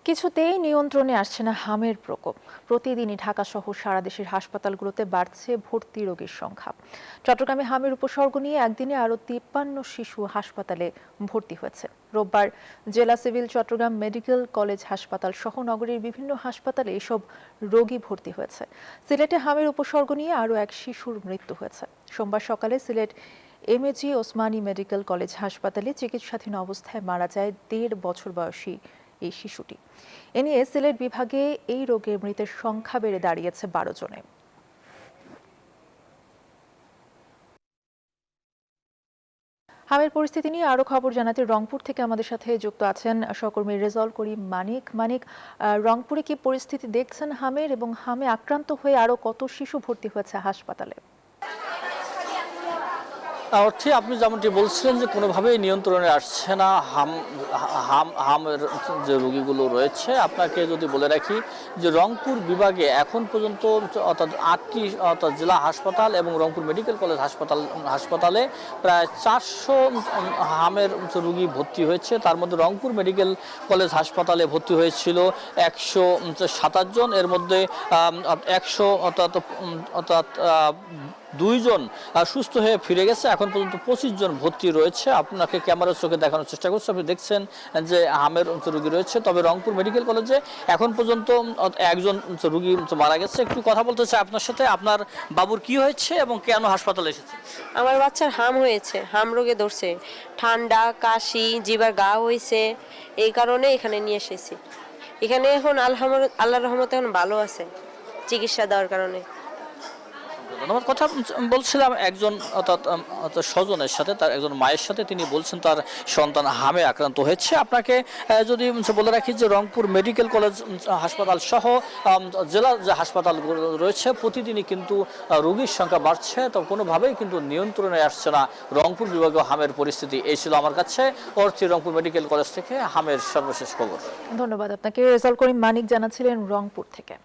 কিছুতেই নিয়ন্ত্রণে আসছে না হামের প্রকোপ। প্রতিদিনই ঢাকা সহ সারা দেশের হাসপাতালগুলোতে বাড়ছে ভর্তি রোগীর সংখ্যা। চট্টগ্রামে হামের উপসর্গ নিয়ে একদিনে আরও 53 শিশু হাসপাতালে ভর্তি হয়েছে। রোববার জেলা সিভিল চট্টগ্রাম মেডিকেল কলেজ হাসপাতাল সহ নগরীর বিভিন্ন হাসপাতালে এসব রোগী ভর্তি হয়েছে। সিলেটে হামের উপসর্গ নিয়ে আরও এক শিশুর মৃত্যু হয়েছে। সোমবার সকালে Sylhet MAG Osmani medical college হাসপাতালে চিকিৎসাধীন অবস্থায় মারা যায় 1.5 বছর বয়সী এই শিশুটি। এ নিয়ে সিলেট বিভাগে এই রোগে মৃতের সংখ্যা বেড়ে দাঁড়িয়েছে 12 জনে। হামের পরিস্থিতি নিয়ে আরো খবর জানাতে রংপুর থেকে আমাদের সাথে যুক্ত আছেন সহকর্মী রেজাউল করিম মানিক। রংপুরে কি পরিস্থিতি দেখছেন হামের, এবং হামে আক্রান্ত হয়ে আরো কত শিশু ভর্তি হয়েছে হাসপাতালে? অর্থে আপনি যেমনটি বলছিলেন যে কোনোভাবেই নিয়ন্ত্রণে আসছে না হামের যে রোগীগুলো রয়েছে। আপনাকে যদি বলে রাখি যে রংপুর বিভাগে এখন পর্যন্ত অর্থাৎ 8টি অর্থাৎ জেলা হাসপাতাল এবং রংপুর মেডিকেল কলেজ হাসপাতালে প্রায় 400 হামের রোগী ভর্তি হয়েছে। তার মধ্যে রংপুর মেডিকেল কলেজ হাসপাতালে ভর্তি হয়েছিল 127 জন। এর মধ্যে 100 অর্থাৎ 2 জন সুস্থ হয়ে ফিরে গেছে। এখন পর্যন্ত 25 জন ভর্তি রয়েছে। আপনাকে ক্যামেরার চোখে দেখানোর চেষ্টা করছি। আপনি দেখছেন যে হামের রোগী রয়েছে। তবে রংপুর মেডিকেল কলেজে এখন পর্যন্ত একজন রোগী মারা গেছে। একটু কথা বলতে চাই আপনার সাথে। আপনার বাবুর কি হয়েছে এবং কেন হাসপাতালে এসেছে? আমার বাচ্চার হাম হয়েছে, হাম রোগে ধরছে, ঠান্ডা, কাশি, জিবার গা হয়েছে, এই কারণে এখানে নিয়ে এসেছি। এখানে এখন আল্লাহর রহমতে এখন ভালো আছে চিকিৎসা দেওয়ার কারণে। ধন্যবাদ। কথা বলছিলাম একজন অর্থাৎ স্বজনের সাথে, তার একজন মায়ের সাথে। তিনি বলছেন তার সন্তান হামে আক্রান্ত হয়েছে। আপনাকে যদি বলে রাখি যে রংপুর মেডিকেল কলেজ হাসপাতাল সহ জেলার যে হাসপাতালগুলো রয়েছে প্রতিদিনই কিন্তু রোগীর সংখ্যা বাড়ছে। তো কোনোভাবেই কিন্তু নিয়ন্ত্রণে আসছে না রংপুর বিভাগীয় হামের পরিস্থিতি। এই ছিল আমার কাছে রংপুর মেডিকেল কলেজ থেকে হামের সর্বশেষ খবর। ধন্যবাদ আপনাকে। রেজাউল করিম মানিক জানাচ্ছিলেন রংপুর থেকে।